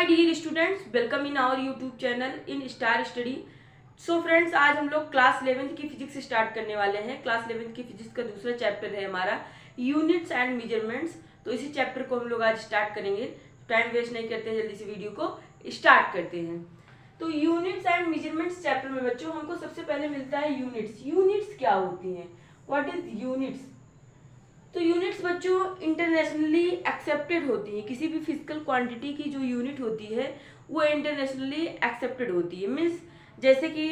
dear students, welcome in our YouTube channel in Star Study. So friends, आज हम लोग class 11th की physics start करने वाले हैं। क्लास 11th की फिजिक्स का दूसरा चैप्टर है हमारा यूनिट्स एंड मेजरमेंट्स। तो इसी चैप्टर को हम लोग आज स्टार्ट करेंगे। टाइम वेस्ट नहीं करते हैं, जल्दी से वीडियो को स्टार्ट करते हैं। तो यूनिट्स एंड मेजरमेंट्स चैप्टर में बच्चों हमको सबसे पहले मिलता है यूनिट्स। यूनिट्स क्या होती हैं? What is units? तो यूनिट्स बच्चों इंटरनेशनली एक्सेप्टेड होती है। किसी भी फिजिकल क्वांटिटी की जो यूनिट होती है वो इंटरनेशनली एक्सेप्टेड होती है। मीन्स जैसे कि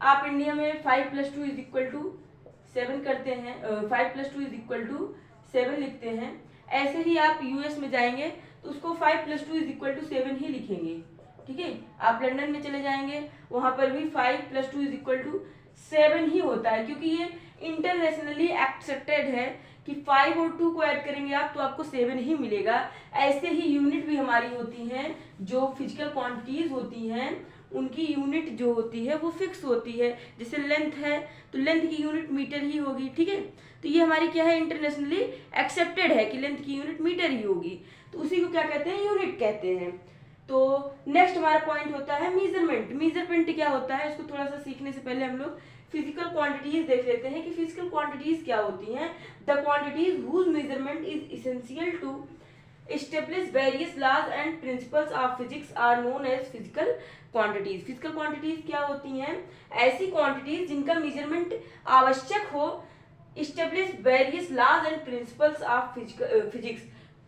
आप इंडिया में 5 + 2 = 7 करते हैं, 5 + 2 = 7 लिखते हैं। ऐसे ही आप यूएस में जाएंगे तो उसको 5 + 2 = 7 ही लिखेंगे। ठीक है, आप लंदन में चले जाएंगे वहां पर भी 5 + 2 = 7 ही होता है, क्योंकि ये इंटरनेशनली एक्सेप्टेड है कि 5 और 2 को ऐड करेंगे आप तो आपको 7 ही मिलेगा। ऐसे ही यूनिट भी हमारी होती हैं। जो फिजिकल क्वांटिटीज होती हैं उनकी यूनिट जो होती है वो फिक्स होती है। जैसे लेंथ है तो लेंथ की यूनिट मीटर ही होगी। ठीक है, तो ये हमारी क्या है, इंटरनेशनली एक्सेप्टेड है कि लेंथ की यूनिट मीटर ही होगी। तो उसी को क्या कहते हैं, यूनिट कहते हैं। तो नेक्स्ट हमारा पॉइंट होता है मेजरमेंट। मेजरमेंट क्या होता है, इसको थोड़ा सा सीखने से पहले हम लोग फिजिकल क्वांटिटीज देख लेते हैं कि फिजिकल क्वांटिटीज क्या होती हैं। The quantities whose measurement is essential to establish various laws and principles of physics are known as physical quantities. physical quantities क्या होती हैं? ऐसी quantities जिनका measurement आवश्यक हो establish various laws and principles of physics.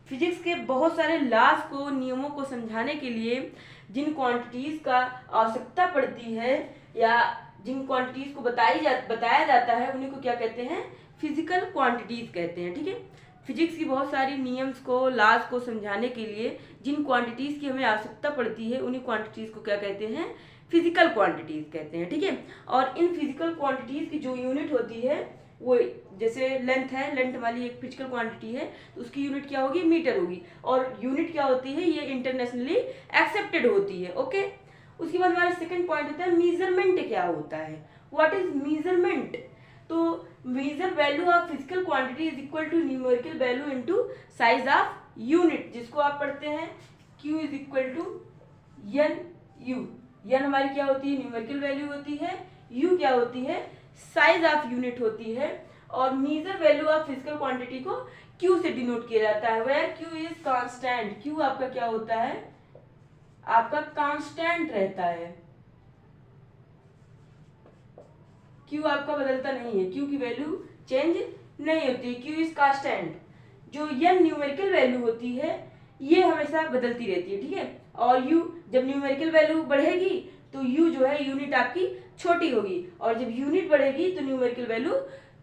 Physics के बहुत सारे लॉज को, नियमों को समझाने के लिए जिन क्वांटिटीज का आवश्यकता पड़ती है या जिन क्वांटिटीज को बताया जाता है उन्हीं को क्या कहते हैं, फिजिकल क्वांटिटीज कहते हैं। ठीक है, फिजिक्स की बहुत सारी नियम्स को, लॉज को समझाने के लिए जिन क्वांटिटीज की हमें आवश्यकता पड़ती है उन्हीं क्वांटिटीज को क्या कहते हैं, फिजिकल क्वांटिटीज कहते हैं। ठीक है, और इन फिजिकल क्वांटिटीज की जो यूनिट होती है वो, जैसे लेंथ है, लेंथ वाली एक फिजिकल क्वांटिटी है तो उसकी यूनिट क्या होगी, मीटर होगी। और यूनिट क्या होती है, ये इंटरनेशनली एक्सेप्टेड होती है। ओके, उसके बाद हमारा सेकंड पॉइंट होता है मेजरमेंट क्या होता है। What is measurement? तो measure value of physical quantity is equal to numerical value into size of unit, जिसको आप पढ़ते हैं Q is equal to N U. N हमारी क्या होती है, न्यूमेरिकल वैल्यू होती है। यू क्या होती है, साइज ऑफ यूनिट होती है। और measure value of physical quantity को Q से डिनोट किया जाता है, where Q is constant. Q आपका क्या होता है, आपका कांस्टेंट रहता है। Q आपका बदलता नहीं है, Q की वैल्यू चेंज नहीं होती, Q इज कांस्टेंट। जो n न्यूमेरिकल वैल्यू होती है ये हमेशा बदलती रहती है। ठीक है, और U जब न्यूमेरिकल वैल्यू बढ़ेगी तो U जो है यूनिट आपकी छोटी होगी, और जब यूनिट बढ़ेगी तो न्यूमेरिकल वैल्यू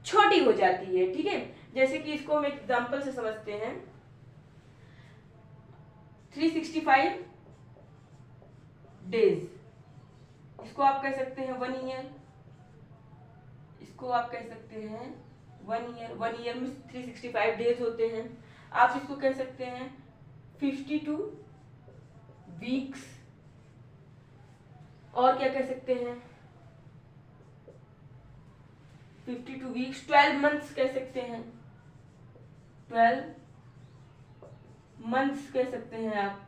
छोटी हो जाती है। ठीक है, जैसे कि इसको हम एक एग्जांपल से समझते हैं। 365 डेज, इसको आप कह सकते हैं 1 ईयर, इसको आप कह सकते हैं 1 ईयर। 1 ईयर में 365 डेज होते हैं। आप इसको कह सकते हैं 52 वीक्स, और क्या कह सकते हैं 52 वीक्स। 12 मंथ्स कह सकते हैं, 12 मंथ्स कह सकते हैं आप।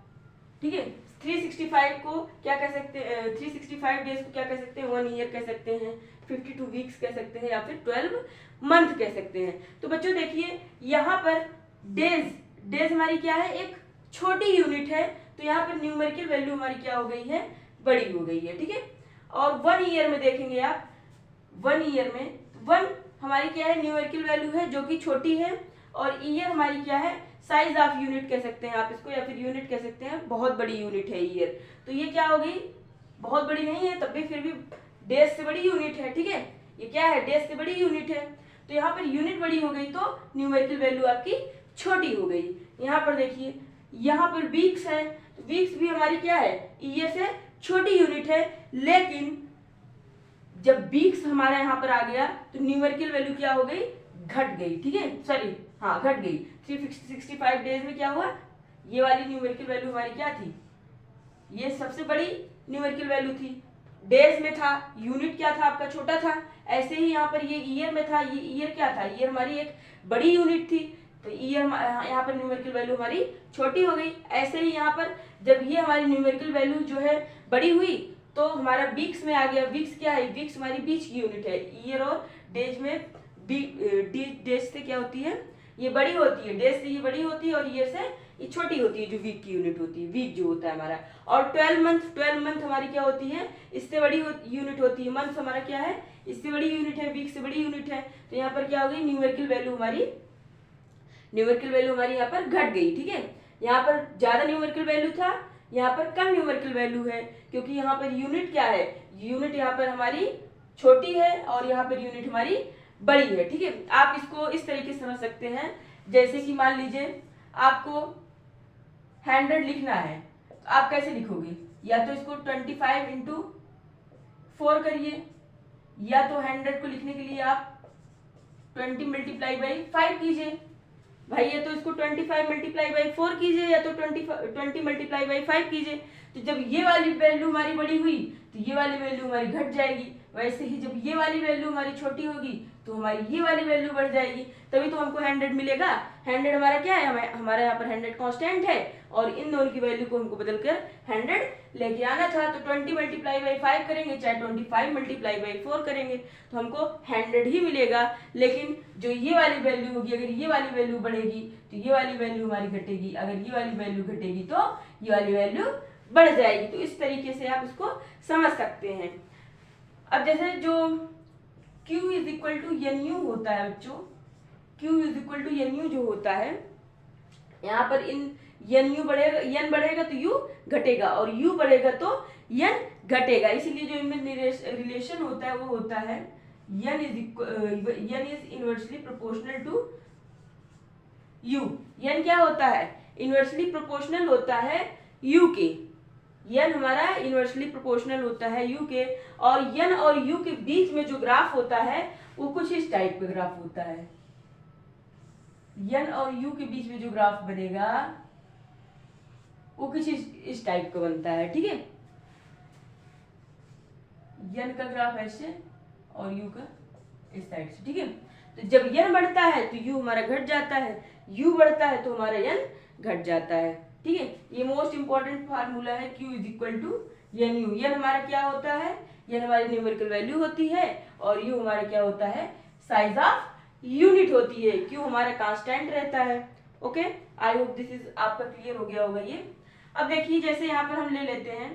ठीक है, 365 को क्या कह सकते हैं, 365 डेज को क्या कह सकते हैं, 1 ईयर कह सकते हैं, 52 वीक्स कह सकते हैं, या फिर 12 मंथ कह सकते हैं। तो बच्चों देखिए यहाँ पर डेज हमारी क्या है, एक छोटी यूनिट है, तो यहाँ पर न्यूमेरिकल वैल्यू हमारी क्या हो गई है, बड़ी हो गई है। ठीक है, और 1 ईयर में देखेंगे आप, 1 ईयर में 1 हमारी क्या है, न्यूमेरिकल वैल्यू है जो कि छोटी है, और ईयर हमारी क्या है, साइज ऑफ यूनिट कह सकते हैं आप इसको, या फिर यूनिट कह सकते हैं, बहुत बड़ी यूनिट है ईयर। तो ये क्या हो गई, बहुत बड़ी नहीं है तब भी फिर भी डेज से बड़ी यूनिट है। ठीक है, ये क्या है, डेज से बड़ी यूनिट है। तो यहाँ पर यूनिट बड़ी हो गई तो न्यूमेरिकल वैल्यू आपकी छोटी हो गई। यहाँ पर देखिए, यहाँ पर वीक्स है, तो वीक्स भी हमारी क्या है, ईयर से छोटी यूनिट है, लेकिन जब वीक्स हमारा यहाँ पर आ गया तो न्यूमेरिकल वैल्यू क्या हो गई, घट गई। ठीक है, सॉरी, हाँ घट गई। 365 डेज में क्या हुआ, ये वाली न्यूमेरिकल वैल्यू हमारी क्या थी, ये सबसे बड़ी न्यूमेरिकल वैल्यू थी, डेज में था, यूनिट क्या था आपका, छोटा था। ऐसे ही यहाँ पर ये ईयर में था, ये ईयर क्या था, ईयर हमारी एक बड़ी यूनिट थी, तो ये यहाँ पर न्यूमेरिकल वैल्यू हमारी छोटी हो गई। ऐसे ही यहाँ पर जब ये हमारी न्यूमेरिकल वैल्यू जो है बड़ी हुई तो हमारा वीक्स में आ गया। वीक्स क्या है? वीक्स हमारी बीच की यूनिट है। ईयर और डेज में डेज से क्या होती है? ये बड़ी होती है, डेज से ये बड़ी होती है और ईयर से ये छोटी होती है, जो वीक की यूनिट होती है, वीक जो होता है हमारा। और 12 मंथ हमारी क्या होती है? इससे बड़ी यूनिट होती है। मंथ हमारा क्या है? इससे बड़ी यूनिट है, वीक से बड़ी यूनिट है। तो यहाँ पर क्या हो गई? न्यूमेरिकल वैल्यू हमारी यहाँ पर घट गई। ठीक है, यहाँ पर ज्यादा न्यूमेरिकल वैल्यू था, यहाँ पर कम न्यूमेरिकल वैल्यू है, क्योंकि यहाँ पर यूनिट क्या है? यूनिट यहाँ पर हमारी छोटी है और यहाँ पर यूनिट हमारी बड़ी है। ठीक है, आप इसको इस तरीके से समझ सकते हैं, जैसे कि मान लीजिए आपको 100 लिखना है, तो आप कैसे लिखोगे? या तो इसको 25 इंटू 4 करिए, या तो 100 को लिखने के लिए आप 20 मल्टीप्लाई बाई 5 कीजिए। भाई ये तो इसको 25 मल्टीप्लाई बाई 4 कीजिए, या तो 20 मल्टीप्लाई बाई 5 कीजिए। तो जब ये वाली वैल्यू हमारी बड़ी हुई तो ये वाली वैल्यू हमारी घट जाएगी। वैसे ही जब ये वाली वैल्यू हमारी छोटी होगी तो हमारी ये वाली वैल्यू बढ़ जाएगी, तभी तो हमको 100 मिलेगा। 100 हमारा क्या है? हमारा यहाँ पर 100 कांस्टेंट है और इन दोनों की वैल्यू को हमको बदलकर 100 लेके आना था। तो 20 मल्टीप्लाई बाई 5 करेंगे, चाहे 25 मल्टीप्लाई बाई 4 करेंगे, तो हमको 100 ही मिलेगा। लेकिन जो ये वाली वैल्यू होगी, अगर ये वाली वैल्यू बढ़ेगी तो ये वाली वैल्यू हमारी घटेगी, अगर ये वाली वैल्यू घटेगी तो ये वाली वैल्यू बढ़ जाएगी। तो इस तरीके से आप इसको समझ सकते हैं। अब जैसे जो Q is equal to NU होता है बच्चों, Q is equal to NU जो होता है, यहाँ पर इन NU बढ़ेगा, N बढ़ेगा तो U घटेगा और U बढ़ेगा तो N घटेगा। इसीलिए जो इनमें रिलेशन होता है वो होता है N is inversely proportional to U। N क्या होता है? इनवर्सली प्रोपोर्शनल होता है U के। n हमारा इनवर्सली प्रोपोर्शनल होता है u के, और n और u के बीच में जो ग्राफ होता है वो कुछ इस टाइप का ग्राफ होता है। n और u के बीच में जो ग्राफ बनेगा वो कुछ इस टाइप का बनता है। ठीक है, n का ग्राफ ऐसे और u का इस साइड से। ठीक है, तो जब n बढ़ता है तो u हमारा घट जाता है, u बढ़ता है तो हमारा n घट जाता है। ठीक है, ये मोस्ट इंपॉर्टेंट फार्मूला है Q is equal to NU। n हमारा क्या होता है? n हमारी न्यूमेरिकल वैल्यू होती है और u हमारा क्या होता है? साइज ऑफ यूनिट होती है। Q हमारा कांस्टेंट रहता है। Okay, I hope this is आपका क्लियर हो गया होगा ये। अब देखिए, जैसे यहाँ पर हम ले लेते हैं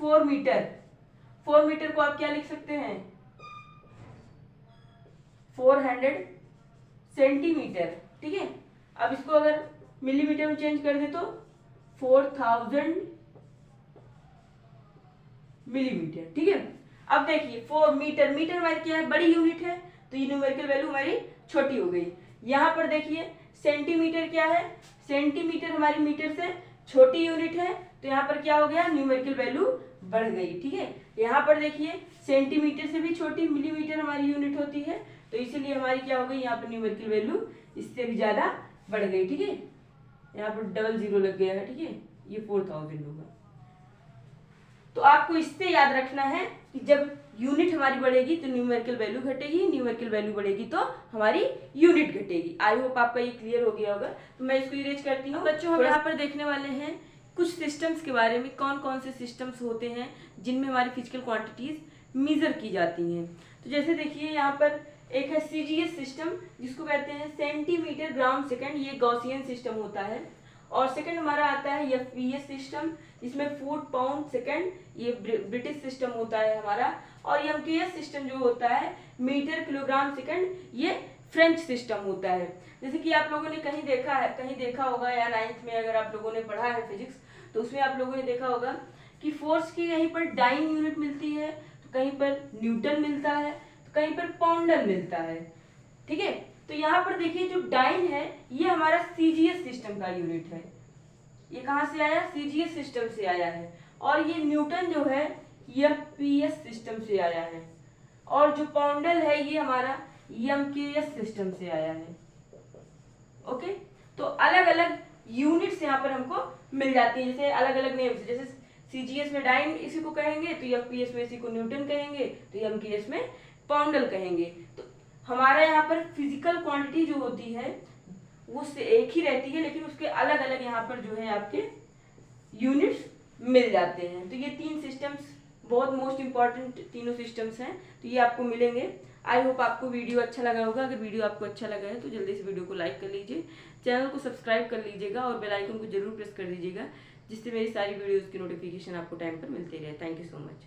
4 मीटर। 4 मीटर को आप क्या लिख सकते हैं? 400 सेंटीमीटर। ठीक है, अब इसको अगर मिलीमीटर में चेंज कर दे तो 4000 मिलीमीटर। ठीक है, अब देखिए 4 मीटर, मीटर हमारी क्या है? बड़ी यूनिट है, तो ये न्यूमेरिकल वैल्यू हमारी छोटी हो गई। यहाँ पर देखिए सेंटीमीटर क्या है? सेंटीमीटर हमारी मीटर से छोटी यूनिट है, तो यहाँ पर क्या हो गया? न्यूमेरिकल वैल्यू बढ़ गई। ठीक है, यहाँ पर देखिए सेंटीमीटर से भी छोटी मिलीमीटर हमारी यूनिट होती है, तो इसीलिए हमारी क्या हो गई? यहाँ पर न्यूमेरिकल वैल्यू इससे भी ज्यादा बढ़ गई। ठीक है, यहाँ पर डबल 0 लग गया है। ठीक है, ये 4000 होगा। तो आपको इससे याद रखना है कि जब यूनिट हमारी बढ़ेगी तो न्यूमेरिकल वैल्यू घटेगी, न्यूमेरिकल वैल्यू बढ़ेगी तो हमारी यूनिट घटेगी। आई होप आपका ये क्लियर हो गया होगा। तो मैं इसको इरेज करती हूँ। बच्चों, हम यहाँ पर देखने वाले हैं कुछ सिस्टम्स के बारे में, कौन कौन से सिस्टम्स होते हैं जिनमें हमारी फिजिकल क्वांटिटीज मेजर की जाती हैं। तो जैसे देखिए यहाँ पर एक है CGS सिस्टम, जिसको कहते हैं सेंटीमीटर ग्राम सेकंड, ये गॉसियन सिस्टम होता है। और सेकंड हमारा आता है FPS सिस्टम, जिसमें फुट पाउंड सेकंड, ये ब्रिटिश सिस्टम होता है हमारा। और MKS सिस्टम जो होता है मीटर किलोग्राम सेकंड, ये फ्रेंच सिस्टम होता है। जैसे कि आप लोगों ने कहीं देखा होगा, या 9th में अगर आप लोगों ने पढ़ा है फिजिक्स, तो उसमें आप लोगों ने देखा होगा कि फोर्स की कहीं पर डाइन यूनिट मिलती है, तो कहीं पर न्यूटन मिलता है, कहीं पर पाउंडल मिलता है। ठीक है, तो यहाँ पर देखिए जो डाइन है ये हमारा CGS सिस्टम का यूनिट है। ये कहाँ से आया? CGS सिस्टम से आया है। और ये न्यूटन जो है ये FPS सिस्टम से आया है। और जो पाउंडल है ये हमारा MKS सिस्टम से आया है। ओके, तो अलग अलग यूनिट्स यहाँ पर हमको मिल जाती है, जैसे अलग अलग नेम से। जैसे CGS में डाइन इसी को कहेंगे, तो FPS में इसी को न्यूटन कहेंगे, तो MKS में पाउंडल कहेंगे। तो हमारा यहाँ पर फिजिकल क्वांटिटी जो होती है वो एक ही रहती है, लेकिन उसके अलग अलग यहाँ पर जो है आपके यूनिट्स मिल जाते हैं। तो ये 3 सिस्टम्स बहुत मोस्ट इंपॉर्टेंट तीनों सिस्टम्स हैं, तो ये आपको मिलेंगे। आई होप आपको वीडियो अच्छा लगा होगा। अगर वीडियो आपको अच्छा लगा है तो जल्दी से वीडियो को लाइक कर लीजिए, चैनल को सब्सक्राइब कर लीजिएगा और बेल आइकन को जरूर प्रेस कर दीजिएगा, जिससे मेरी सारी वीडियोज़ की नोटिफिकेशन आपको टाइम पर मिलती रहे। Thank you so much.